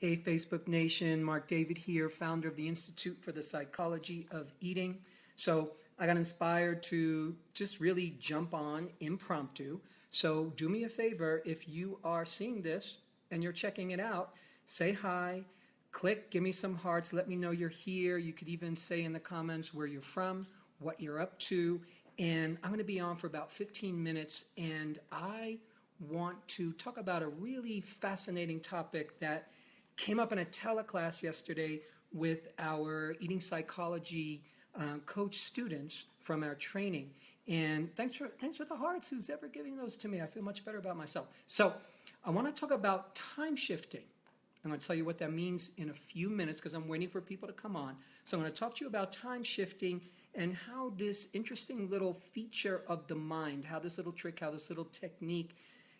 Hey, Facebook Nation, Marc David here, founder of the Institute for the Psychology of Eating. So I got inspired to just really jump on impromptu. So do me a favor, if you are seeing this and you're checking it out, say hi, click, give me some hearts, let me know you're here. You could even say in the comments where you're from, what you're up to. And I'm going to be on for about 15 minutes, and I want to talk about a really fascinating topic that came up in a teleclass yesterday with our eating psychology coach students from our training. And thanks for the hearts, who's ever giving those to me. I feel much better about myself. So I want to talk about time shifting. I'm going to tell you what that means in a few minutes because I'm waiting for people to come on. So I'm going to talk to you about time shifting and how this interesting little feature of the mind, how this little trick, how this little technique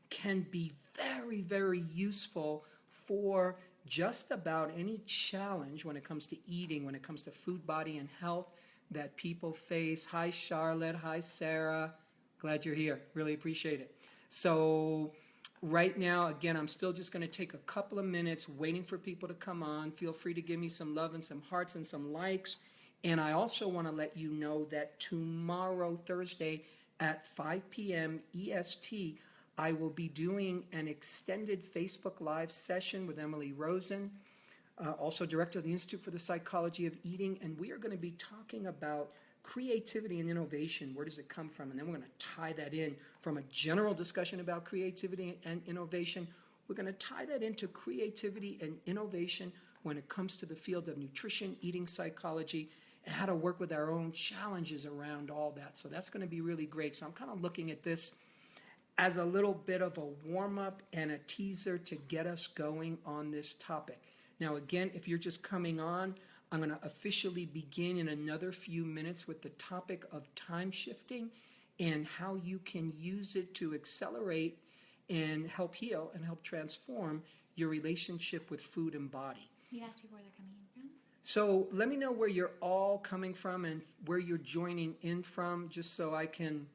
can be very, very useful for just about any challenge when it comes to eating, when it comes to food, body, and health that people face. Hi, Charlotte. Hi, Sarah. Glad you're here. Really appreciate it. So right now, again, I'm still just going to take a couple of minutes waiting for people to come on. Feel free to give me some love and some hearts and some likes. And I also want to let you know that tomorrow, Thursday, at 5 p.m. EST, I will be doing an extended Facebook Live session with Emily Rosen, also director of the Institute for the Psychology of Eating, and we are going to be talking about creativity and innovation. Where does it come from? And then we're going to tie that in from a general discussion about creativity and innovation. We're going to tie that into creativity and innovation when it comes to the field of nutrition, eating psychology, and how to work with our own challenges around all that. So that's going to be really great. So I'm kind of looking at this as a little bit of a warm-up and a teaser to get us going on this topic. Now, again, if you're just coming on, I'm going to officially begin in another few minutes with the topic of time shifting and how you can use it to accelerate and help heal and help transform your relationship with food and body. You asked people where they're coming in from? So let me know where you're all coming from and where you're joining in from, just so I can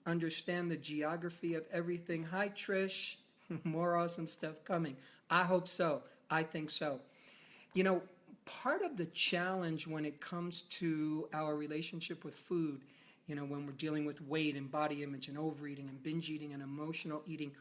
understand the geography of everything. Hi, Trish. More awesome stuff coming. I hope so. I think so. You know, part of the challenge when it comes to our relationship with food, you know, when we're dealing with weight and body image and overeating and binge eating and emotional eating,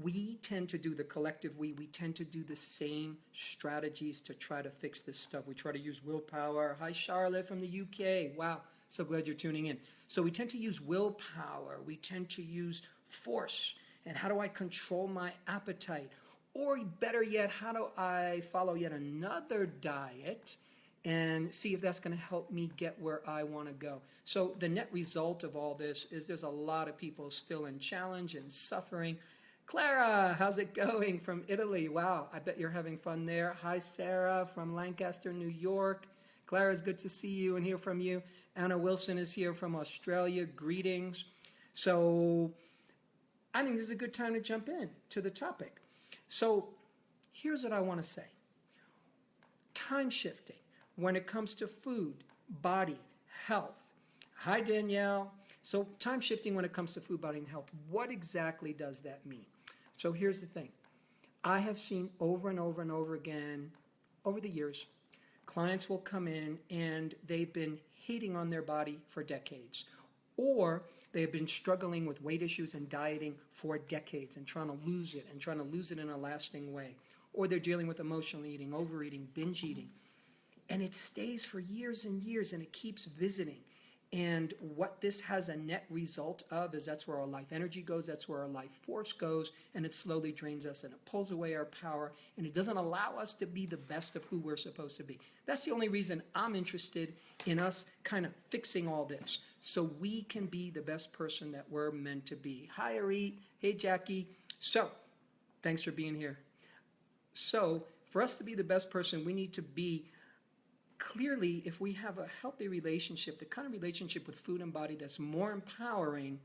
we tend to do the collective we tend to do the same strategies to try to fix this stuff. We try to use willpower. Hi, Charlotte from the UK. Wow, so glad you're tuning in. So we tend to use willpower. We tend to use force. And how do I control my appetite? Or better yet, how do I follow yet another diet and see if that's going to help me get where I want to go? So the net result of all this is there's a lot of people still in challenge and suffering. Clara, how's it going from Italy? Wow, I bet you're having fun there. Hi, Sarah from Lancaster, New York. Clara, it's good to see you and hear from you. Anna Wilson is here from Australia. Greetings. So I think this is a good time to jump in to the topic. So here's what I want to say. Time shifting when it comes to food, body, health. Hi, Danielle. So time shifting when it comes to food, body, and health. What exactly does that mean? So here's the thing. I have seen over and over and over again over the years, clients will come in and they've been hating on their body for decades. Or they've been struggling with weight issues and dieting for decades and trying to lose it in a lasting way. Or they're dealing with emotional eating, overeating, binge eating. And it stays for years and years and it keeps visiting. And what this has a net result of is that's where our life energy goes, that's where our life force goes, and it slowly drains us and it pulls away our power and it doesn't allow us to be the best of who we're supposed to be. That's the only reason I'm interested in us kind of fixing all this so we can be the best person that we're meant to be. Hi, Arit. Hey, Jackie. So, thanks for being here. So, for us to be the best person, we need to be clearly, if we have a healthy relationship, the kind of relationship with food and body that's more empowering,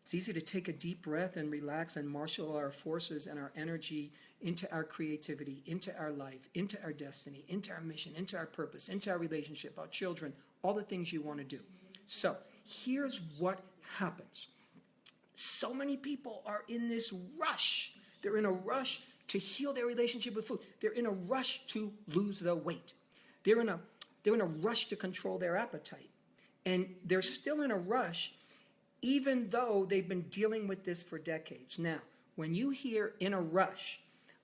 it's easy to take a deep breath and relax and marshal our forces and our energy into our creativity, into our life, into our destiny, into our mission, into our purpose, into our relationship, our children, all the things you want to do. So here's what happens. So many people are in this rush. They're in a rush to heal their relationship with food. They're in a rush to lose the weight. They're in a rush to control their appetite. And they're still in a rush even though they've been dealing with this for decades. Now, when you hear in a rush,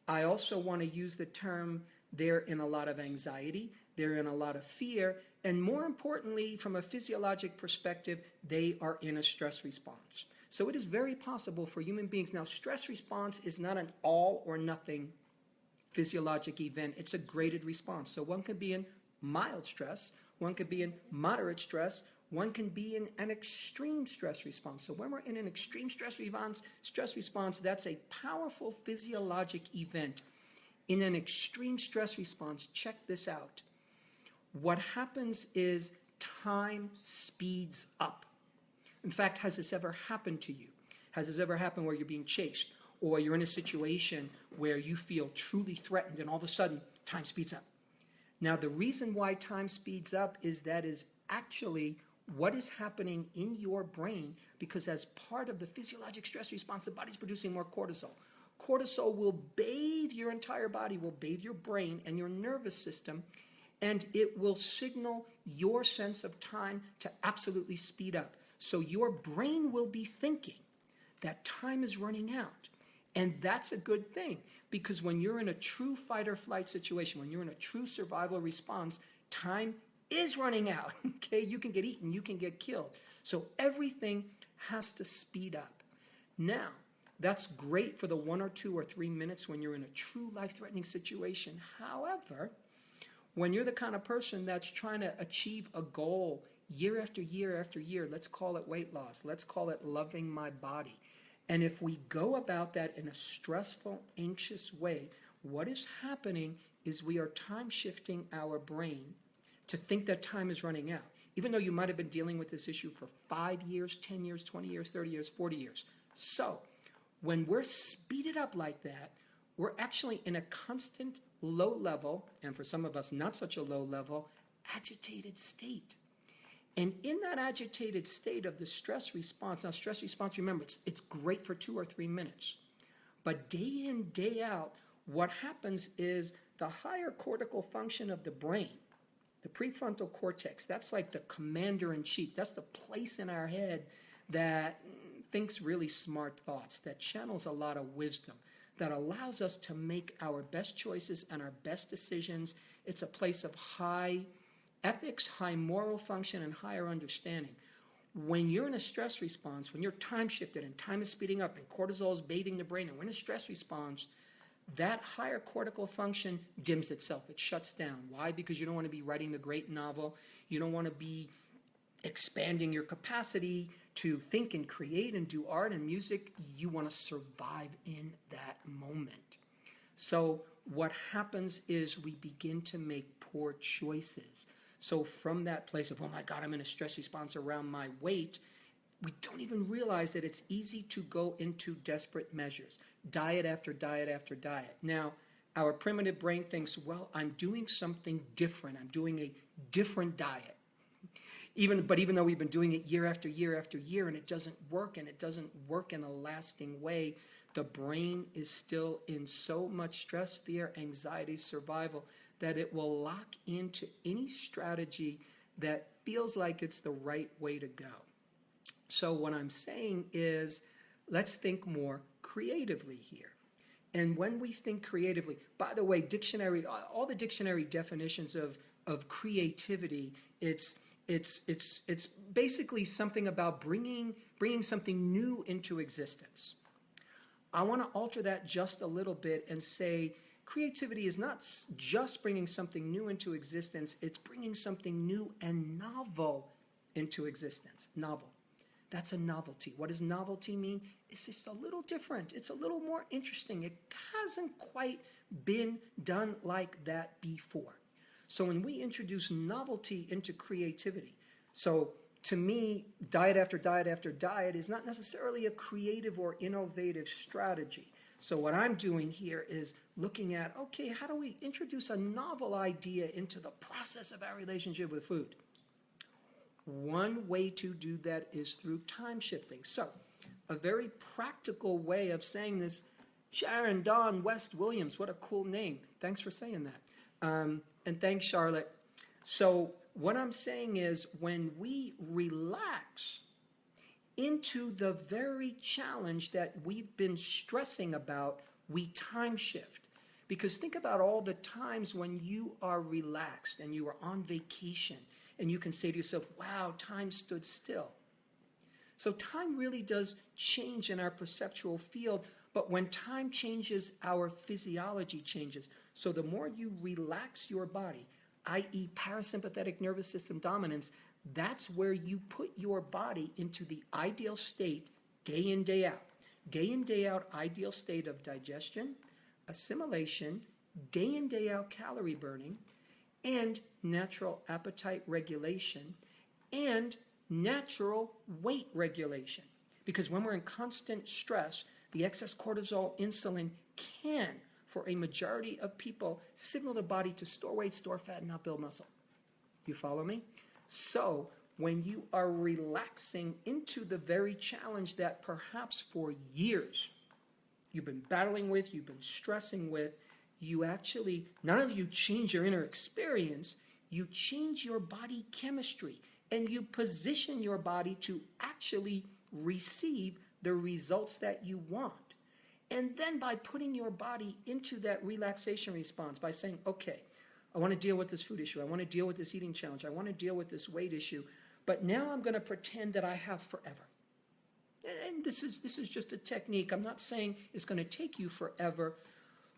I also want to use the term they're in a lot of anxiety, they're in a lot of fear, and more importantly, from a physiologic perspective, they are in a stress response. So it is very possible for human beings. Now, stress response is not an all or nothing physiologic event. It's a graded response. So one could be in mild stress, one could be in moderate stress, one can be in an extreme stress response. So when we're in an extreme stress response, that's a powerful physiologic event. In an extreme stress response, check this out. What happens is time speeds up. In fact, has this ever happened to you? Has this ever happened where you're being chased, or you're in a situation where you feel truly threatened and all of a sudden time speeds up? Now, the reason why time speeds up is that is actually what is happening in your brain, because as part of the physiologic stress response, the body's producing more cortisol. Cortisol will bathe your entire body, will bathe your brain and your nervous system, and it will signal your sense of time to absolutely speed up. So your brain will be thinking that time is running out. And that's a good thing, because when you're in a true fight or flight situation, when you're in a true survival response, time is running out. Okay, you can get eaten, you can get killed. So everything has to speed up. Now, that's great for the 1 or 2 or 3 minutes when you're in a true life-threatening situation. However, when you're the kind of person that's trying to achieve a goal year after year after year, let's call it weight loss, let's call it loving my body. And if we go about that in a stressful, anxious way, what is happening is we are time shifting our brain to think that time is running out, even though you might have been dealing with this issue for 5 years, 10 years, 20 years, 30 years, 40 years. So when we're speeded up like that, we're actually in a constant low level, and for some of us not such a low level, agitated state. And in that agitated state of the stress response, now stress response, remember, it's great for 2 or 3 minutes. But day in, day out, what happens is the higher cortical function of the brain, the prefrontal cortex, that's like the commander-in-chief. That's the place in our head that thinks really smart thoughts, that channels a lot of wisdom, that allows us to make our best choices and our best decisions. It's a place of high ethics, high moral function, and higher understanding. When you're in a stress response, when you're time shifted and time is speeding up and cortisol is bathing the brain and we're in a stress response, that higher cortical function dims itself. It shuts down. Why? Because you don't want to be writing the great novel. You don't want to be expanding your capacity to think and create and do art and music. You want to survive in that moment. So what happens is we begin to make poor choices. So from that place of, oh my God, I'm in a stress response around my weight, we don't even realize that it's easy to go into desperate measures, diet after diet after diet. Now, our primitive brain thinks, well, I'm doing something different. I'm doing a different diet. Even though we've been doing it year after year after year and it doesn't work, and it doesn't work in a lasting way, the brain is still in so much stress, fear, anxiety, survival, that it will lock into any strategy that feels like it's the right way to go. So what I'm saying is, let's think more creatively here. And when we think creatively, by the way, all the dictionary definitions of creativity, it's basically something about bringing something new into existence. I want to alter that just a little bit and say creativity is not just bringing something new into existence, it's bringing something new and novel into existence. Novel. That's a novelty. What does novelty mean? It's just a little different. It's a little more interesting. It hasn't quite been done like that before. So when we introduce novelty into creativity, so to me, diet after diet after diet is not necessarily a creative or innovative strategy. So what I'm doing here is looking at, okay, how do we introduce a novel idea into the process of our relationship with food? One way to do that is through time shifting. So a very practical way of saying this, Sharon Dawn West Williams, what a cool name. Thanks for saying that. And thanks, Charlotte. So what I'm saying is when we relax into the very challenge that we've been stressing about, we time shift. Because think about all the times when you are relaxed and you are on vacation and you can say to yourself, wow, time stood still. So time really does change in our perceptual field, but when time changes, our physiology changes. So the more you relax your body, i.e. parasympathetic nervous system dominance, that's where you put your body into the ideal state day in, day out. Day in, day out ideal state of digestion, assimilation, day in, day out calorie burning, and natural appetite regulation, and natural weight regulation. Because when we're in constant stress, the excess cortisol, insulin can, for a majority of people, signal the body to store weight, store fat, and not build muscle. You follow me? So when you are relaxing into the very challenge that perhaps for years you've been battling with, you've been stressing with, you actually, not only you change your inner experience, you change your body chemistry and you position your body to actually receive the results that you want. And then by putting your body into that relaxation response, by saying, okay, I want to deal with this food issue, I want to deal with this eating challenge, I want to deal with this weight issue, but now I'm going to pretend that I have forever. And this is just a technique. I'm not saying it's going to take you forever,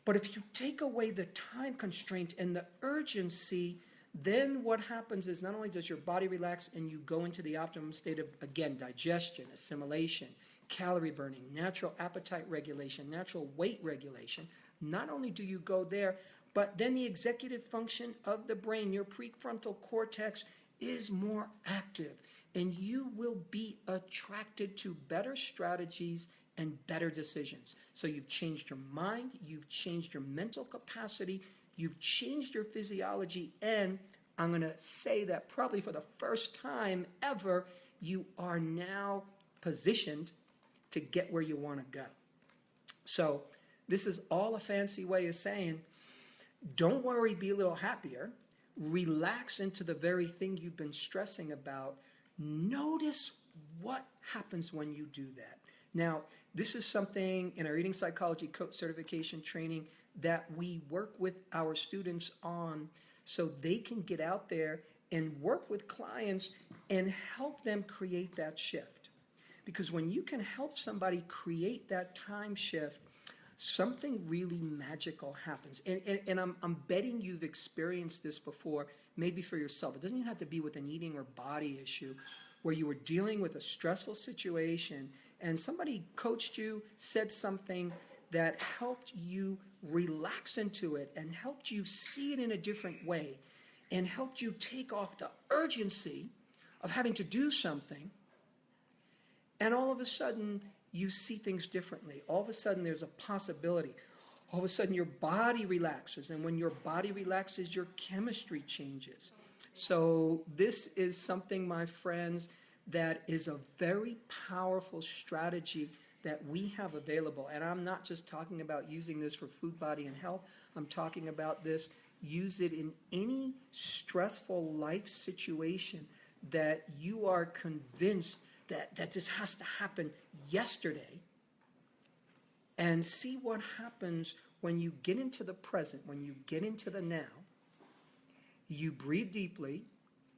but if you take away the time constraint and the urgency, then what happens is not only does your body relax and you go into the optimum state of, again, digestion, assimilation, calorie burning, natural appetite regulation, natural weight regulation, not only do you go there, but then the executive function of the brain, your prefrontal cortex, is more active. And you will be attracted to better strategies and better decisions. So you've changed your mind, you've changed your mental capacity, you've changed your physiology, and I'm going to say that probably for the first time ever, you are now positioned to get where you want to go. So this is all a fancy way of saying, don't worry, be a little happier. Relax into the very thing you've been stressing about. Notice what happens when you do that. Now, this is something in our eating psychology coach certification training that we work with our students on so they can get out there and work with clients and help them create that shift. Because when you can help somebody create that time shift, something really magical happens. And I'm betting you've experienced this before, maybe for yourself. It doesn't even have to be with an eating or body issue, where you were dealing with a stressful situation and somebody coached you, said something that helped you relax into it and helped you see it in a different way and helped you take off the urgency of having to do something. And all of a sudden, you see things differently. All of a sudden, there's a possibility. All of a sudden, your body relaxes. And when your body relaxes, your chemistry changes. So this is something, my friends, that is a very powerful strategy that we have available. And I'm not just talking about using this for food, body, and health. I'm talking about this. Use it in any stressful life situation that you are convinced that this has to happen yesterday, and see what happens when you get into the present, when you get into the now. You breathe deeply.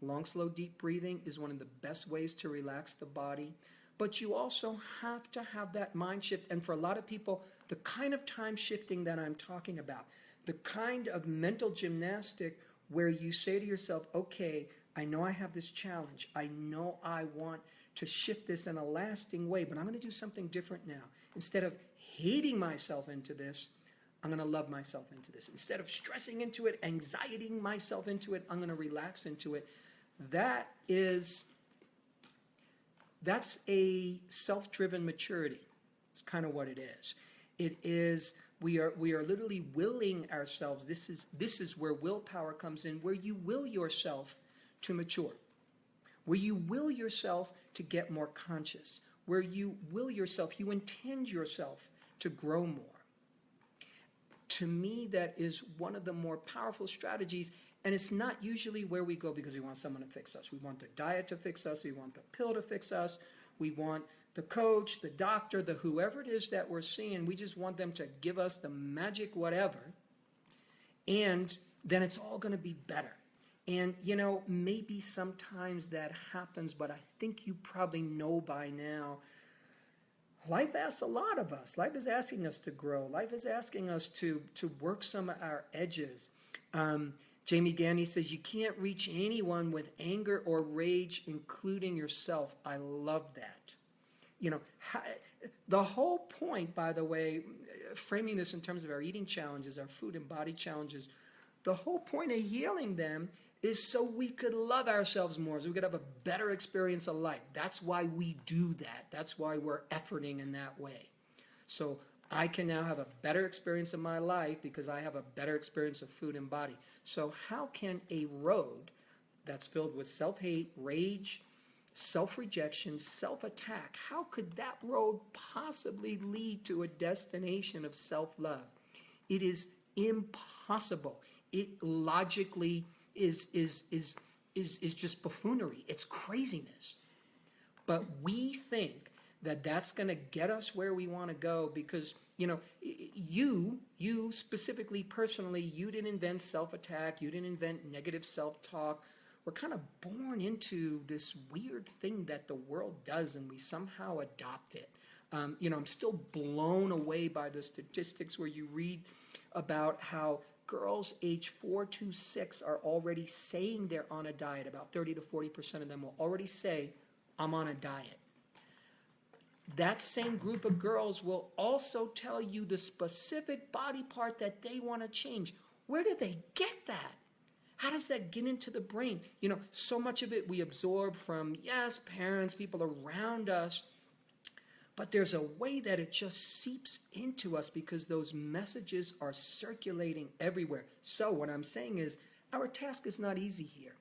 Long, slow, deep breathing is one of the best ways to relax the body, but you also have to have that mind shift. And for a lot of people, the kind of time shifting that I'm talking about, the kind of mental gymnastic where you say to yourself, okay, I know I have this challenge. I know I want to shift this in a lasting way, but I'm going to do something different now. Instead of hating myself into this, I'm going to love myself into this. Instead of stressing into it, anxietying myself into it, I'm going to relax into it. That's a self-driven maturity. It's kind of what it is. It is, we are literally willing ourselves. This is where willpower comes in, where you will yourself to mature, where you will yourself to get more conscious, where you will yourself, you intend yourself to grow more. To me, that is one of the more powerful strategies. And it's not usually where we go because we want someone to fix us. We want the diet to fix us. We want the pill to fix us. We want the coach, the doctor, the whoever it is that we're seeing. We just want them to give us the magic whatever. And then it's all going to be better. And, maybe sometimes that happens, but I think you probably know by now, life asks a lot of us. Life is asking us to grow. Life is asking us to work some of our edges. Jamie Gandy says, you can't reach anyone with anger or rage, including yourself. I love that. The whole point, by the way, framing this in terms of our eating challenges, our food and body challenges, the whole point of healing them is so we could love ourselves more, so we could have a better experience of life. That's why we do that. That's why we're efforting in that way. So I can now have a better experience of my life because I have a better experience of food and body. So how can a road that's filled with self-hate, rage, self-rejection, self-attack, how could that road possibly lead to a destination of self-love? It is impossible. It logically is just buffoonery. It's craziness. But we think that that's going to get us where we want to go because, you specifically, personally, you didn't invent self-attack. You didn't invent negative self-talk. We're kind of born into this weird thing that the world does, and we somehow adopt it. I'm still blown away by the statistics where you read about how girls age 4 to 6 are already saying they're on a diet. About 30 to 40% of them will already say, I'm on a diet. That same group of girls will also tell you the specific body part that they want to change. Where do they get that? How does that get into the brain? So much of it we absorb from, yes, parents, people around us, but there's a way that it just seeps into us because those messages are circulating everywhere. So what I'm saying is our task is not easy here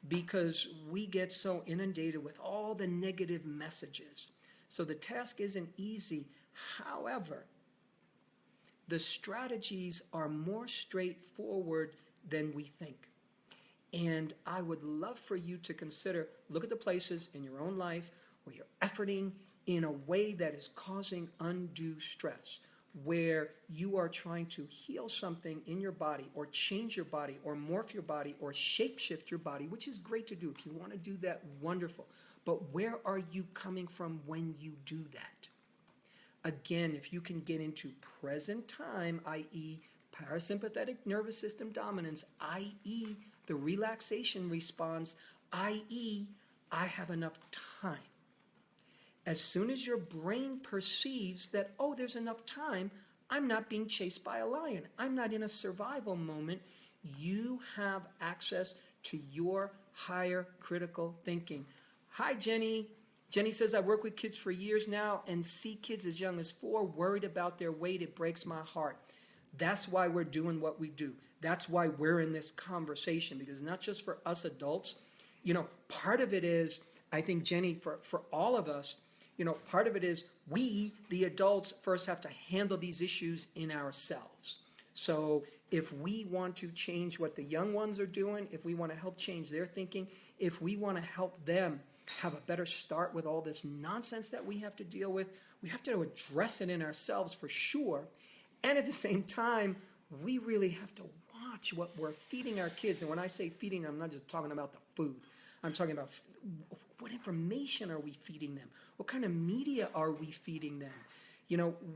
because we get so inundated with all the negative messages. So the task isn't easy. However, the strategies are more straightforward than we think. And I would love for you to consider, look at the places in your own life where you're efforting in a way that is causing undue stress, where you are trying to heal something in your body or change your body or morph your body or shape-shift your body, which is great to do. If you want to do that, wonderful. But where are you coming from when you do that? Again, if you can get into present time, i.e. parasympathetic nervous system dominance, i.e. the relaxation response, i.e. I have enough time. As soon as your brain perceives that, oh, there's enough time, I'm not being chased by a lion, I'm not in a survival moment, you have access to your higher critical thinking. Hi, Jenny. Jenny says, I work with kids for years now and see kids as young as 4 worried about their weight. It breaks my heart. That's why we're doing what we do. That's why we're in this conversation, because not just for us adults. Part of it is, I think, Jenny, for all of us, part of it is we, the adults, first have to handle these issues in ourselves. So if we want to change what the young ones are doing, if we want to help change their thinking, if we want to help them have a better start with all this nonsense that we have to deal with, we have to address it in ourselves for sure. And at the same time, we really have to watch what we're feeding our kids. And when I say feeding, I'm not just talking about the food. I'm talking about what information are we feeding them? What kind of media are we feeding them?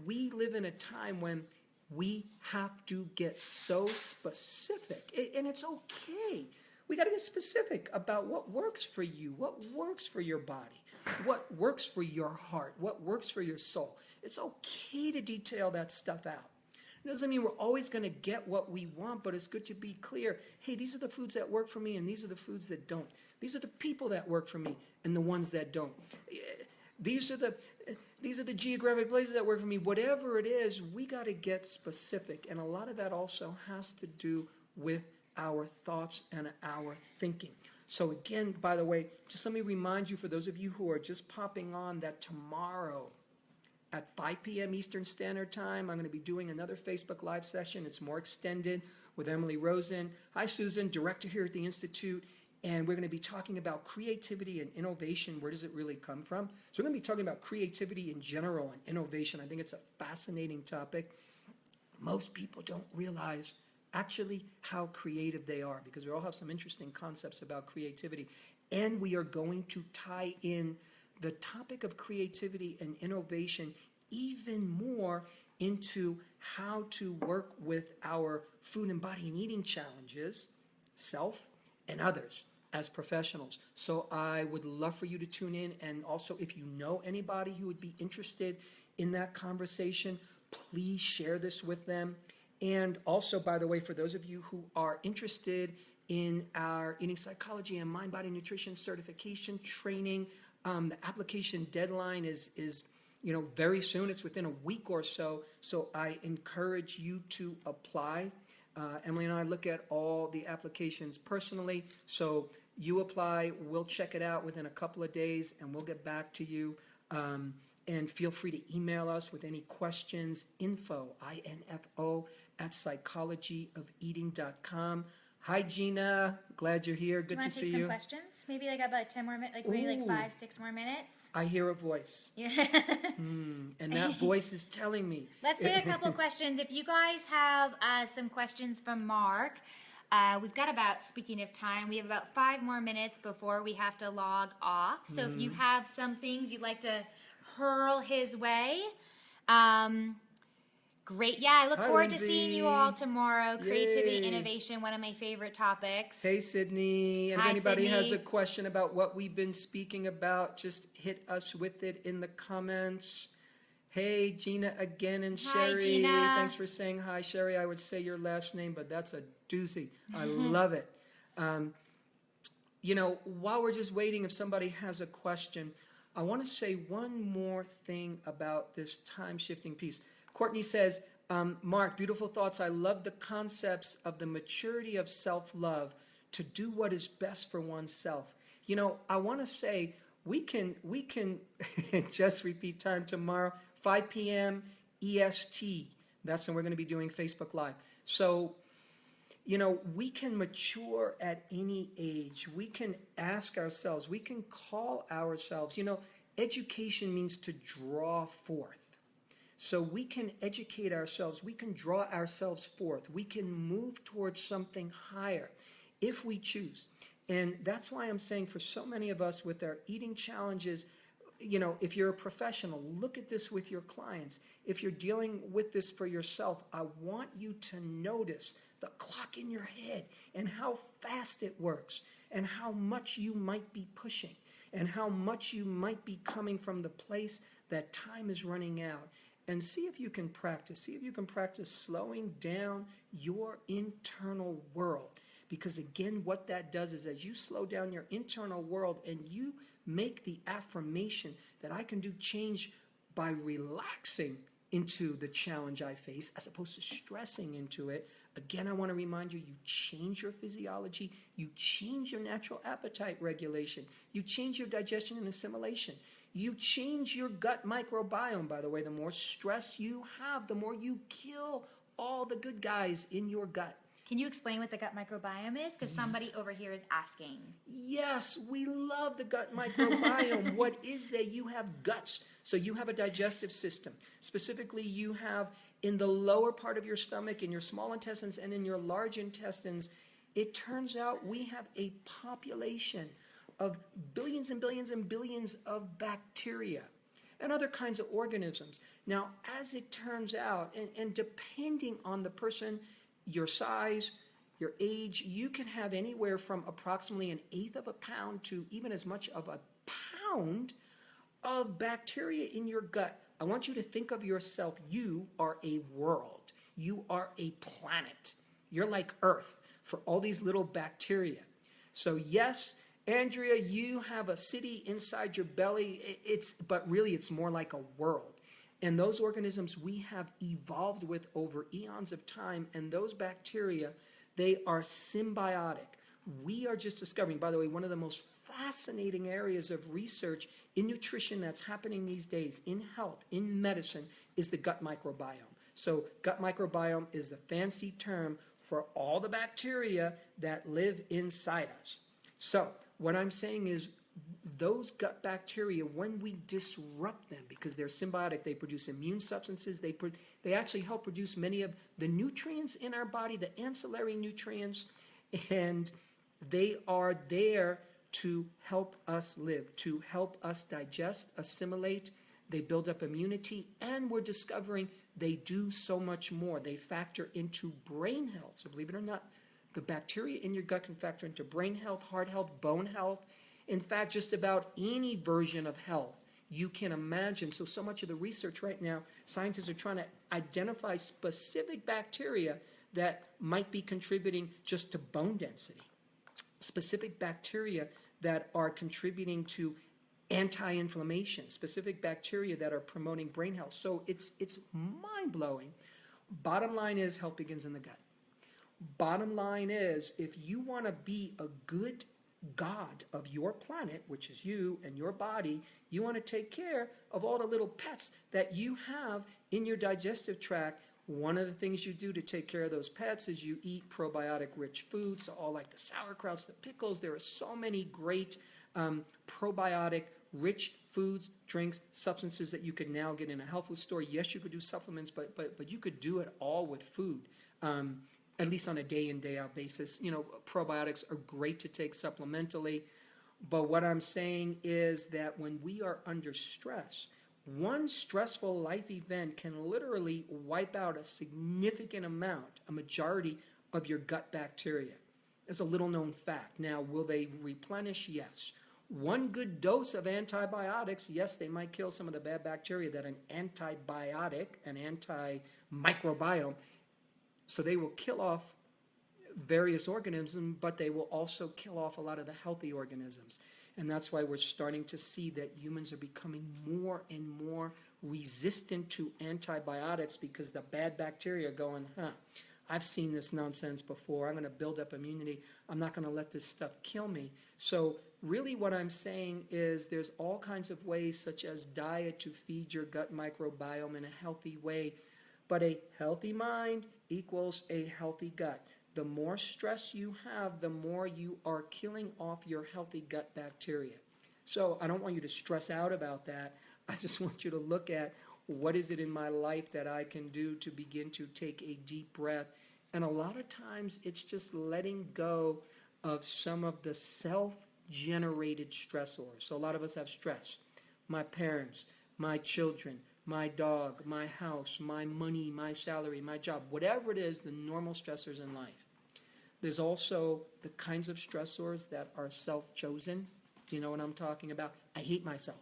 We live in a time when we have to get so specific, and it's okay. We got to get specific about what works for you, what works for your body, what works for your heart, what works for your soul. It's okay to detail that stuff out. It doesn't mean we're always going to get what we want, but it's good to be clear. Hey, these are the foods that work for me, and these are the foods that don't. These are the people that work for me, and the ones that don't. These are the geographic places that work for me. Whatever it is, we got to get specific, and a lot of that also has to do with our thoughts and our thinking. So again, by the way, just let me remind you, for those of you who are just popping on, that tomorrow at 5 p.m. Eastern Standard Time. I'm going to be doing another Facebook Live session. It's more extended with Emily Rosen. Hi, Susan, director here at the Institute. And we're going to be talking about creativity and innovation. Where does it really come from? So we're going to be talking about creativity in general and innovation. I think it's a fascinating topic. Most people don't realize actually how creative they are, because we all have some interesting concepts about creativity. And we are going to tie in the topic of creativity and innovation even more into how to work with our food and body and eating challenges, self and others, as professionals. So I would love for you to tune in. And also, if you know anybody who would be interested in that conversation, please share this with them. And also, by the way, for those of you who are interested in our eating psychology and mind body nutrition certification training, the application deadline is very soon. It's within a week or so. So I encourage you to apply. Emily and I look at all the applications personally. So you apply, we'll check it out within a couple of days, and we'll get back to you. And feel free to email us with any questions, info, I-N-F-O, @psychologyofeating.com. Hi, Gina. Glad you're here. Good to see you. Do you want to take some questions? Maybe like about 10 more minutes, like maybe like 5, 6 more minutes? I hear a voice. Yeah. And that voice is telling me. Let's take a couple questions. If you guys have some questions from Mark, we've got about, speaking of time, we have about 5 more minutes before we have to log off. So if you have some things you'd like to hurl his way, great. Yeah, I look forward to seeing you all tomorrow. Creativity, innovation, one of my favorite topics. Hey, Sydney. And Hi, if anybody Sydney. has a question about what we've been speaking about, just hit us with it in the comments. Hey, Gina again, and Hi, Sherry. Gina. Thanks for saying hi, Sherry. I would say your last name, but that's a doozy. I love it. While we're just waiting, if somebody has a question, I want to say one more thing about this time-shifting piece. Courtney says, Marc, beautiful thoughts. I love the concepts of the maturity of self-love to do what is best for oneself. I want to say we can just repeat time tomorrow, 5 p.m. EST. That's when we're going to be doing Facebook Live. So, we can mature at any age. We can ask ourselves, we can call ourselves, education means to draw forth. So we can educate ourselves, we can draw ourselves forth, we can move towards something higher if we choose. And that's why I'm saying for so many of us with our eating challenges, if you're a professional, look at this with your clients. If you're dealing with this for yourself, I want you to notice the clock in your head and how fast it works and how much you might be pushing and how much you might be coming from the place that time is running out. And see if you can practice. See if you can practice slowing down your internal world. Because again, what that does is as you slow down your internal world and you make the affirmation that I can do change by relaxing into the challenge I face as opposed to stressing into it. Again, I want to remind you, you change your physiology, you change your natural appetite regulation, you change your digestion and assimilation, you change your gut microbiome. By the way, the more stress you have, the more you kill all the good guys in your gut. Can you explain what the gut microbiome is? Because somebody over here is asking. Yes, we love the gut microbiome. What is that? You have guts. So you have a digestive system. Specifically, you have in the lower part of your stomach, in your small intestines, and in your large intestines, it turns out we have a population of billions and billions and billions of bacteria and other kinds of organisms. Now, as it turns out, and depending on the person, your size, your age, you can have anywhere from approximately 1/8 of a pound to even as much of a pound of bacteria in your gut. I want you to think of yourself, you are a world. You are a planet. You're like Earth for all these little bacteria. So yes, Andrea, you have a city inside your belly, but really it's more like a world. And those organisms we have evolved with over eons of time, and those bacteria, they are symbiotic. We are just discovering, by the way, one of the most fascinating areas of research in nutrition that's happening these days, in health, in medicine, is the gut microbiome. So gut microbiome is the fancy term for all the bacteria that live inside us. So what I'm saying is those gut bacteria, when we disrupt them, because they're symbiotic, they produce immune substances, they actually help produce many of the nutrients in our body, the ancillary nutrients, and they are there to help us live, to help us digest, assimilate. They build up immunity, and we're discovering they do so much more. They factor into brain health. So believe it or not, the bacteria in your gut can factor into brain health, heart health, bone health. In fact, just about any version of health you can imagine. So much of the research right now, scientists are trying to identify specific bacteria that might be contributing just to bone density, specific bacteria that are contributing to anti-inflammation, specific bacteria that are promoting brain health. So it's mind-blowing. Bottom line is health begins in the gut. Bottom line is, if you want to be a good God of your planet, which is you and your body, you want to take care of all the little pets that you have in your digestive tract. One of the things you do to take care of those pets is you eat probiotic-rich foods, so all like the sauerkrauts, the pickles. There are so many great probiotic-rich foods, drinks, substances that you can now get in a health food store. Yes, you could do supplements, but you could do it all with food. At least on a day in, day out basis. You know, probiotics are great to take supplementally. But what I'm saying is that when we are under stress, one stressful life event can literally wipe out a significant amount, a majority of your gut bacteria. It's a little known fact. Now, will they replenish? Yes. One good dose of antibiotics, yes, they might kill some of the bad bacteria that an antibiotic, an antimicrobiome, so they will kill off various organisms, but they will also kill off a lot of the healthy organisms. And that's why we're starting to see that humans are becoming more and more resistant to antibiotics, because the bad bacteria are going, I've seen this nonsense before. I'm going to build up immunity. I'm not going to let this stuff kill me. So really what I'm saying is there's all kinds of ways, such as diet, to feed your gut microbiome in a healthy way. But a healthy mind equals a healthy gut. The more stress you have, the more you are killing off your healthy gut bacteria. So I don't want you to stress out about that. I just want you to look at what is it in my life that I can do to begin to take a deep breath. And a lot of times it's just letting go of some of the self-generated stressors. So a lot of us have stress. My parents, my children, my dog, my house, my money, my salary, my job, whatever it is, the normal stressors in life. There's also the kinds of stressors that are self-chosen. Do you know what I'm talking about? I hate myself.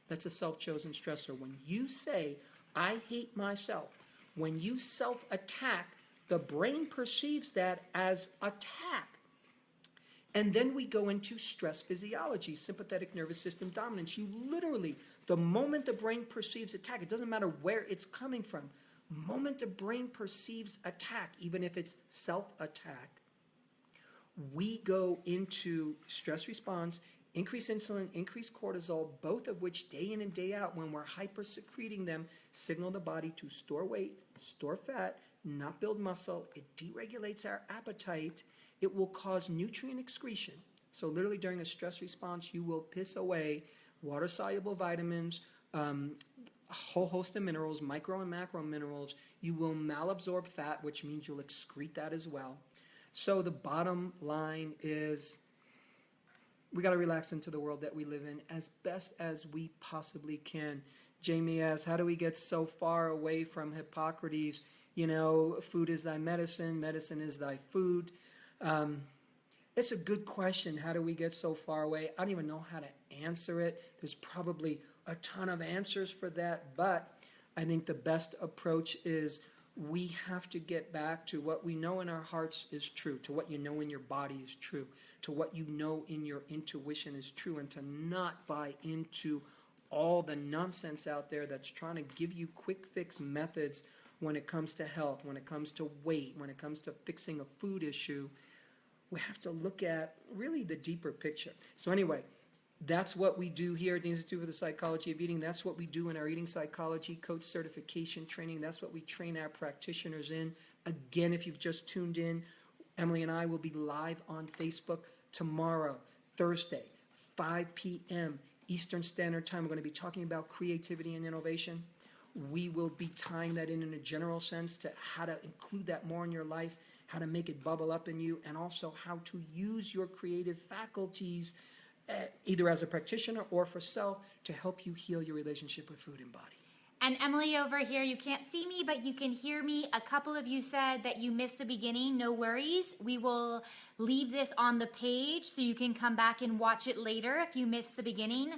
That's a self-chosen stressor. When you say, I hate myself, when you self-attack, the brain perceives that as attack. And then we go into stress physiology, sympathetic nervous system dominance. You literally, the moment the brain perceives attack, it doesn't matter where it's coming from, the moment the brain perceives attack, even if it's self-attack, we go into stress response, increase insulin, increase cortisol, both of which day in and day out, when we're hyper-secreting them, signal the body to store weight, store fat, not build muscle. It deregulates our appetite. It will cause nutrient excretion. So literally during a stress response, you will piss away water-soluble vitamins, a whole host of minerals, micro and macro minerals. You will malabsorb fat, which means you'll excrete that as well. So the bottom line is we got to relax into the world that we live in as best as we possibly can. Jamie asks, how do we get so far away from Hippocrates? You know, food is thy medicine, medicine is thy food. It's a good question. How do we get so far away? I don't even know how to answer it. There's probably a ton of answers for that, but I think the best approach is we have to get back to what we know in our hearts is true, to what you know in your body is true, to what you know in your intuition is true, and to not buy into all the nonsense out there that's trying to give you quick fix methods when it comes to health, when it comes to weight, when it comes to fixing a food issue. We have to look at really the deeper picture. So anyway, That's what we do here at the Institute for the Psychology of Eating. That's what we do in our eating psychology coach certification training. That's what we train our practitioners in. Again, if you've just tuned in, Emily and I will be live on Facebook tomorrow, Thursday, 5 p.m. Eastern Standard Time. We're going to be talking about creativity and innovation. We will be tying that in a general sense to how to include that more in your life, how to make it bubble up in you, and also how to use your creative faculties either as a practitioner or for self to help you heal your relationship with food and body. And Emily over here, you can't see me, but you can hear me. A couple of you said that you missed the beginning. No worries. We will leave this on the page so you can come back and watch it later if you missed the beginning.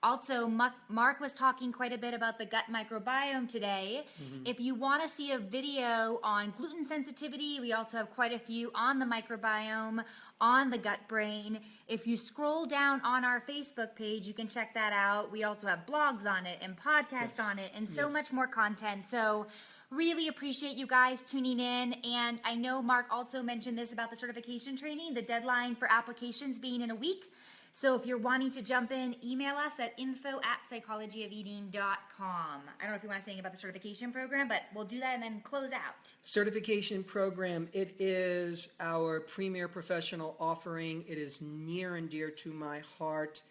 Also, Marc was talking quite a bit about the gut microbiome today. If you want to see a video on gluten sensitivity, we also have quite a few on the microbiome, on the gut brain. If you scroll down on our Facebook page, you can check that out. We also have blogs on it and podcasts on it and so much more content. So really appreciate you guys tuning in. And I know Marc also mentioned this about the certification training, the deadline for applications being in a week. So if you're wanting to jump in, email us at info@psychologyofeating.com. I don't know if you want to say anything about the certification program, but we'll do that and then close out. Certification program, it is our premier professional offering. It is near and dear to my heart.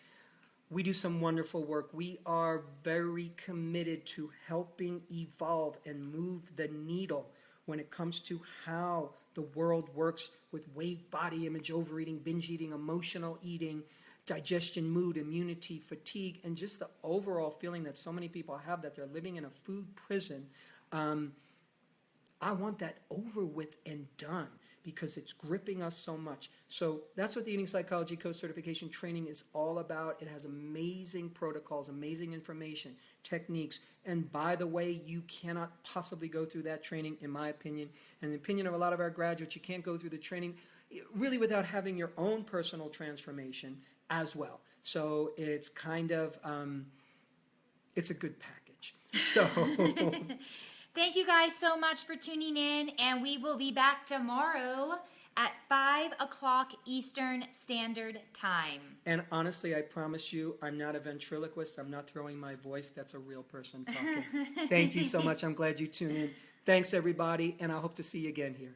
We do some wonderful work. We are very committed to helping evolve and move the needle when it comes to how the world works with weight, body image, overeating, binge eating, emotional eating, digestion, mood, immunity, fatigue, and just the overall feeling that so many people have that they're living in a food prison. I want that over with and done because it's gripping us so much. So that's what the Eating Psychology Coach Certification Training is all about. It has amazing protocols, amazing information, techniques. And by the way, you cannot possibly go through that training, in my opinion, and the opinion of a lot of our graduates, you can't go through the training really without having your own personal transformation as well. So it's kind of, it's a good package. So thank you guys so much for tuning in, and we will be back tomorrow at 5 o'clock Eastern Standard Time. And honestly, I promise you, I'm not a ventriloquist. I'm not throwing my voice. That's a real person talking. Thank you so much. I'm glad you tuned in. Thanks, everybody, and I hope to see you again here.